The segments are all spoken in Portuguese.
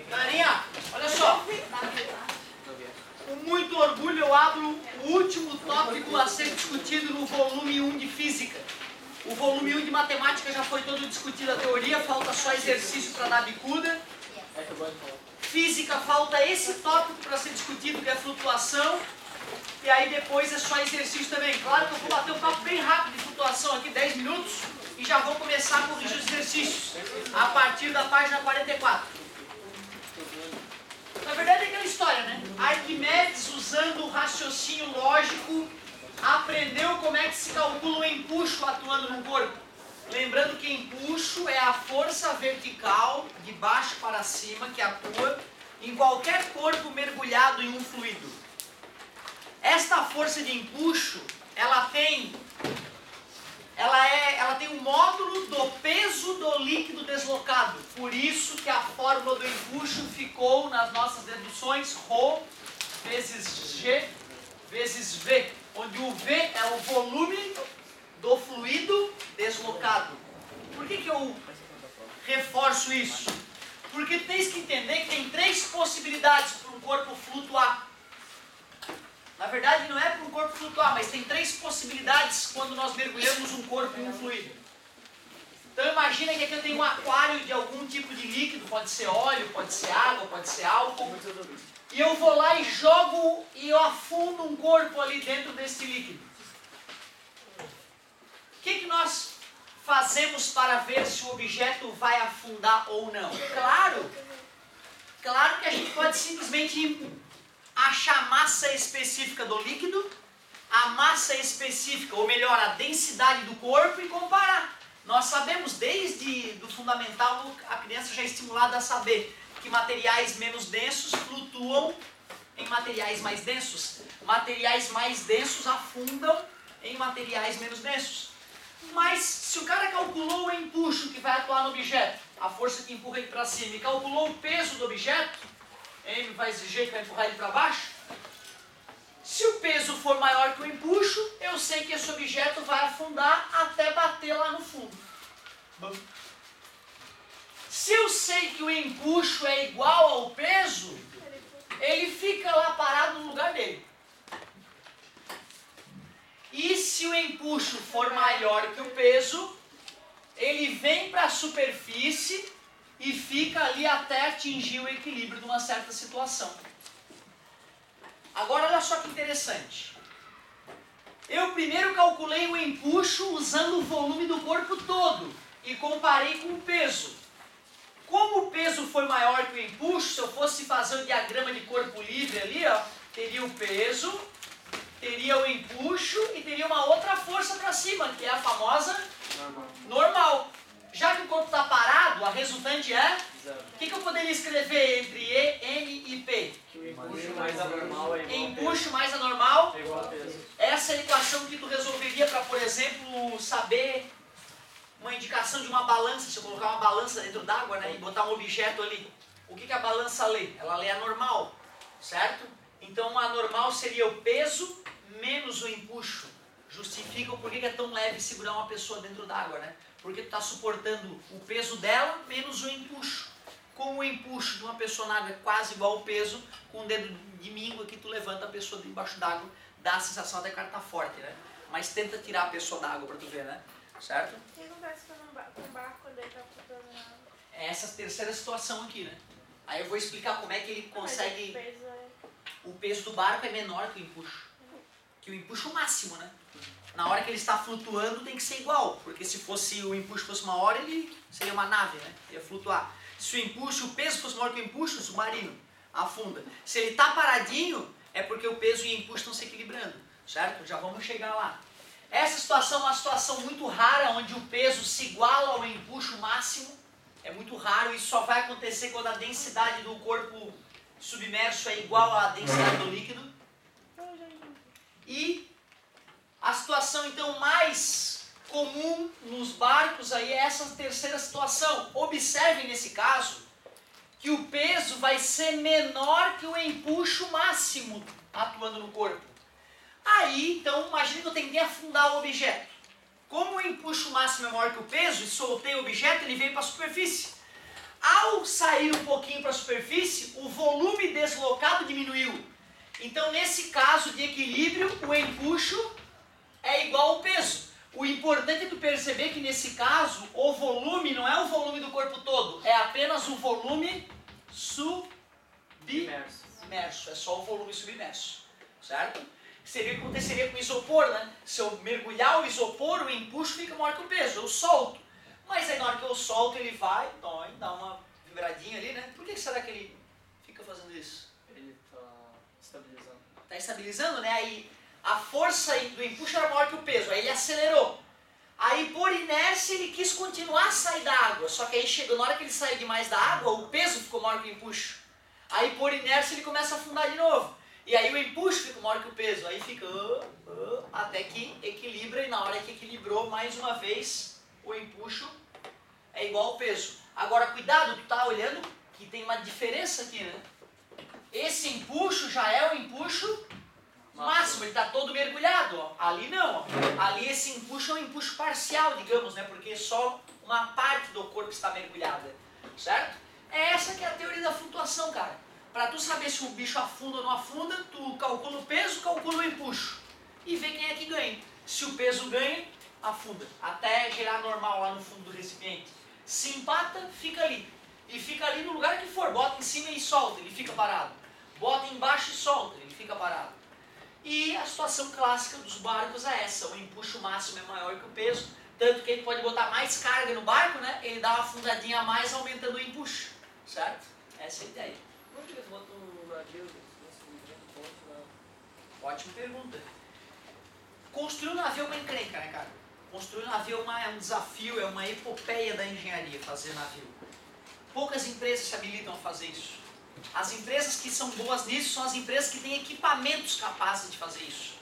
Galerinha, olha só. Com muito orgulho eu abro o último tópico a ser discutido no volume 1 de Física. O volume 1 de Matemática já foi todo discutido a teoria, falta só exercício para dar bicuda. Física, falta esse tópico para ser discutido, que é a flutuação. E aí depois é só exercício também. Claro que eu vou bater um papo bem rápido de flutuação aqui, 10 minutos, e já vou começar a corrigir os exercícios, a partir da página 44. Na verdade é aquela história, né? Arquimedes, usando o raciocínio lógico, aprendeu como é que se calcula o empuxo atuando num corpo. Lembrando que empuxo é a força vertical, de baixo para cima, que atua em qualquer corpo mergulhado em um fluido. Esta força de empuxo, ela tem um módulo do peso do líquido deslocado. Por isso que a fórmula do empuxo ficou nas nossas deduções ρ vezes G vezes V, onde o V é o volume do fluido deslocado. Por que eu reforço isso? Porque tens que entender que tem três possibilidades para um corpo flutuar. Na verdade não é para um corpo flutuar, mas tem três possibilidades quando nós mergulhamos um corpo em um fluido. Então imagina que aqui eu tenho um aquário de algum tipo de líquido, pode ser óleo, pode ser água, pode ser álcool. E eu vou lá e jogo e eu afundo um corpo ali dentro desse líquido. O que nós fazemos para ver se o objeto vai afundar ou não? Claro que a gente pode simplesmente achar a massa específica do líquido, a massa específica, ou melhor, a densidade do corpo e comparar. Nós sabemos desde do fundamental, a criança já é estimulada a saber que materiais menos densos flutuam em materiais mais densos. Materiais mais densos afundam em materiais menos densos. Mas se o cara calculou o empuxo que vai atuar no objeto, a força que empurra ele para cima, e calculou o peso do objeto, M vezes G que vai empurrar ele para baixo, se o peso for maior que o empuxo, eu sei que esse objeto vai afundar até bater lá no fundo. Se eu sei que o empuxo é igual ao peso, ele fica lá parado no lugar dele. E se o empuxo for maior que o peso, ele vem para a superfície e fica ali até atingir o equilíbrio de uma certa situação. Agora olha só que interessante. Eu primeiro calculei o empuxo usando o volume do corpo todo e comparei com o peso. Como o peso foi maior que o empuxo, se eu fosse fazer o diagrama de corpo livre ali, ó, teria o peso, teria o empuxo e teria uma outra força para cima, que é a famosa normal. Já que o corpo está parado, a resultante é? O que eu poderia escrever entre E, N e P? Que o empuxo mais anormal é igual Empuxo mais anormal. é igual a peso. Essa é a equação que tu resolveria para, por exemplo, saber uma indicação de uma balança. Se eu colocar uma balança dentro d'água, né, e botar um objeto ali, o que a balança lê? Ela lê a normal, certo? Então a normal seria o peso menos o empuxo. Justifica o porquê que é tão leve segurar uma pessoa dentro d'água, né? Porque tu está suportando o peso dela menos o empuxo. Como o empuxo de uma pessoa na água é quase igual ao peso, com o dedo de mingo aqui tu levanta a pessoa debaixo d'água, dá a sensação até que o cara tá forte, né? Mas tenta tirar a pessoa d'água para tu ver, né? Certo? O que acontece com o barco quando ele está flutuando na água? É essa terceira situação aqui, né? Aí eu vou explicar como é que ele consegue... Mas o peso é... O peso do barco é menor que o empuxo. Que o empuxo máximo, né? Na hora que ele está flutuando tem que ser igual, porque se fosse o empuxo fosse uma hora, ele seria uma nave, né? Ia flutuar. Se o peso fosse maior que o empuxo, o submarino afunda. Se ele está paradinho, é porque o peso e o empuxo estão se equilibrando, certo? Já vamos chegar lá. Essa situação é uma situação muito rara, onde o peso se iguala ao empuxo máximo. É muito raro, isso só vai acontecer quando a densidade do corpo submerso é igual à densidade do líquido. E a situação então mais comum nos barcos aí é essa terceira situação. Observem nesse caso que o peso vai ser menor que o empuxo máximo atuando no corpo. Aí então imagine que eu tentei afundar o objeto. Como o empuxo máximo é maior que o peso e soltei o objeto, ele veio para a superfície. Ao sair um pouquinho para a superfície, o volume deslocado diminuiu. Então, nesse caso de equilíbrio, o empuxo é igual ao peso. O importante é tu perceber que nesse caso, o volume não é o volume do corpo todo, é apenas o volume submerso. É só o volume submerso, certo? Seria o que aconteceria com o isopor, né? Se eu mergulhar o isopor, o empuxo fica maior que o peso, eu solto. Mas aí na hora que eu solto, ele vai, dá uma vibradinha ali, né? Por que será que ele fica fazendo isso? Ele tá estabilizando. Tá estabilizando, né? Aí a força do empuxo era maior que o peso, aí ele acelerou. Aí por inércia ele quis continuar a sair da água, só que aí chegou, na hora que ele saiu demais da água, o peso ficou maior que o empuxo. Aí por inércia ele começa a afundar de novo. E aí o empuxo fica maior que o peso, aí fica até que equilibra, e na hora que equilibrou, mais uma vez, o empuxo é igual ao peso. Agora cuidado, tu tá olhando que tem uma diferença aqui, né? Esse empuxo já é o empuxo máximo, ele está todo mergulhado, ó. Ali não, ó. Ali esse empuxo é um empuxo parcial, digamos, né? Porque só uma parte do corpo está mergulhada, certo? É essa que é a teoria da flutuação, cara. Para tu saber se o bicho afunda ou não afunda, tu calcula o peso, calcula o empuxo e vê quem é que ganha. Se o peso ganha, afunda, até gerar normal lá no fundo do recipiente. Se empata, fica ali. E fica ali no lugar que for, bota em cima e solta, ele fica parado. Bota embaixo e solta, ele fica parado. E a situação clássica dos barcos é essa, o empuxo máximo é maior que o peso, tanto que ele pode botar mais carga no barco, né? Ele dá uma afundadinha a mais, aumentando o empuxo, certo? Essa é a ideia. Como que eles botam um navio nesse ponto, né? Ótima pergunta. Construir um navio é uma encrenca, né, cara? Construir um navio é um desafio, é uma epopeia da engenharia fazer navio. Poucas empresas se habilitam a fazer isso. As empresas que são boas nisso são as empresas que têm equipamentos capazes de fazer isso.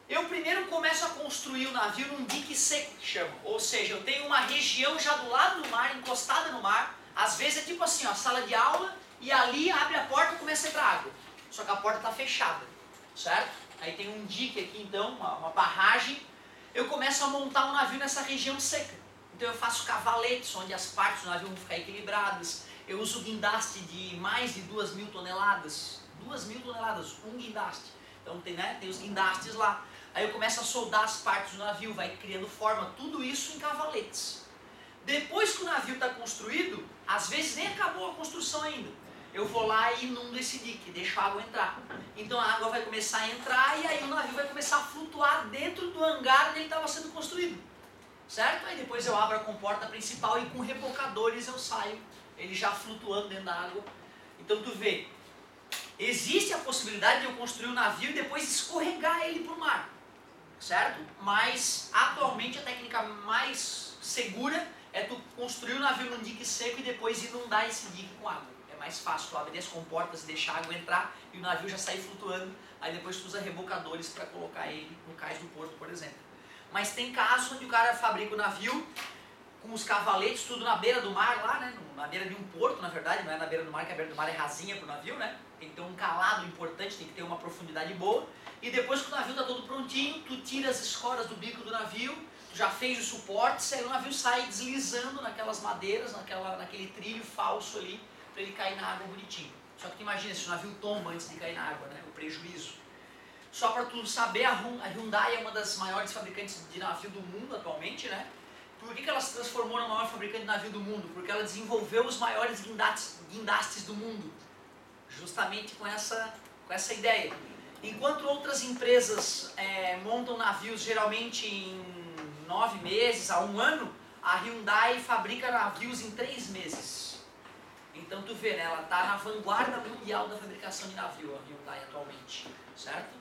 Eu primeiro começo a construir o navio num dique seco, que chama. Ou seja, eu tenho uma região já do lado do mar, encostada no mar. Às vezes é tipo assim, ó, sala de aula, e ali abre a porta e começa a entrar água. Só que a porta está fechada, certo? Aí tem um dique aqui então, uma barragem. Eu começo a montar um navio nessa região seca. Então eu faço cavaletes, onde as partes do navio vão ficar equilibradas. Eu uso guindaste de mais de 2.000 toneladas. 2.000 toneladas, um guindaste. Então tem, né, tem os guindastes lá. Aí eu começo a soldar as partes do navio, vai criando forma, tudo isso em cavaletes. Depois que o navio está construído, às vezes nem acabou a construção ainda. Eu vou lá e inundo esse dique, deixo a água entrar. Então a água vai começar a entrar e aí o navio vai começar a flutuar dentro do hangar onde ele estava sendo construído. Certo? Aí depois eu abro a comporta principal e com rebocadores eu saio, ele já flutuando dentro da água. Então tu vê, existe a possibilidade de eu construir um navio e depois escorregar ele para o mar. Certo? Mas atualmente a técnica mais segura é tu construir o navio num dique seco e depois inundar esse dique com água. É mais fácil, tu abrir as comportas e deixar a água entrar e o navio já sair flutuando. Aí depois tu usa rebocadores para colocar ele no cais do porto, por exemplo. Mas tem casos onde o cara fabrica o navio com os cavaletes tudo na beira do mar lá, né? Na beira de um porto, na verdade, não é na beira do mar, que a beira do mar é rasinha pro navio, né? Tem que ter um calado importante, tem que ter uma profundidade boa. E depois que o navio está todo prontinho, tu tira as escoras do bico do navio, tu já fez o suporte, aí o navio sai deslizando naquelas madeiras, naquele trilho falso ali, para ele cair na água bonitinho. Só que tu imagina se o navio tomba antes de cair na água, né? O prejuízo. Só para tu saber, a Hyundai é uma das maiores fabricantes de navio do mundo atualmente, né? Por que ela se transformou na maior fabricante de navio do mundo? Porque ela desenvolveu os maiores guindastes do mundo, justamente com essa ideia. Enquanto outras empresas montam navios geralmente em 9 meses a 1 ano, a Hyundai fabrica navios em 3 meses. Então tu vê, né? Ela está na vanguarda mundial da fabricação de navio, a Hyundai atualmente, certo?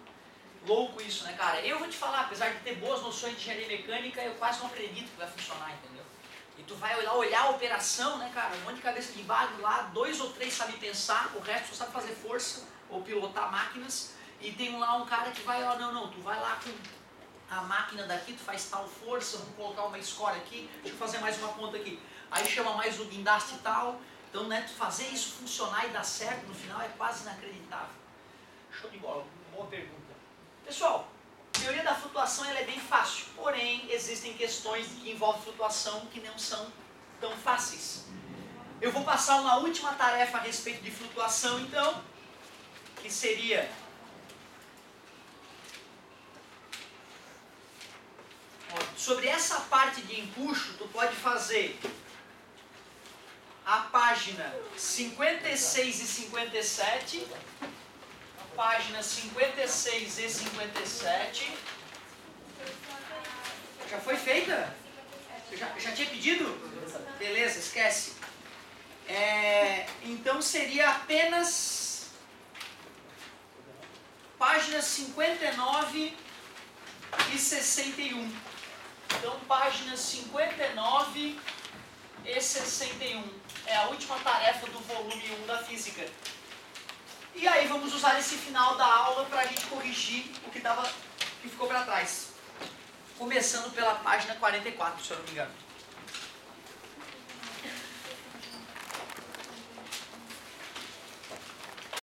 Louco isso, né, cara? Eu vou te falar, apesar de ter boas noções de engenharia mecânica, eu quase não acredito que vai funcionar, entendeu? E tu vai olhar a operação, né, cara? Um monte de cabeça de bagulho lá, 2 ou 3 sabem pensar, o resto só sabe fazer força ou pilotar máquinas. E tem lá um cara que vai, ó, não, tu vai lá com a máquina daqui, tu faz tal força, vamos colocar uma escora aqui, deixa eu fazer mais uma ponta aqui. Aí chama mais o guindaste e tal. Então, né, tu fazer isso funcionar e dar certo no final é quase inacreditável. Show de bola, boa pergunta. Pessoal, teoria da flutuação ela é bem fácil, porém existem questões que envolvem flutuação que não são tão fáceis. Eu vou passar uma última tarefa a respeito de flutuação, então, que seria sobre essa parte de empuxo. Tu pode fazer a página 56 e 57, página 56 e 57. Já foi feita? Já tinha pedido? Beleza, esquece. Então seria apenas páginas 59 e 61. Então, páginas 59 e 61. É a última tarefa do volume 1 da física. E aí vamos usar esse final da aula para a gente corrigir o que ficou para trás. Começando pela página 44, se eu não me engano.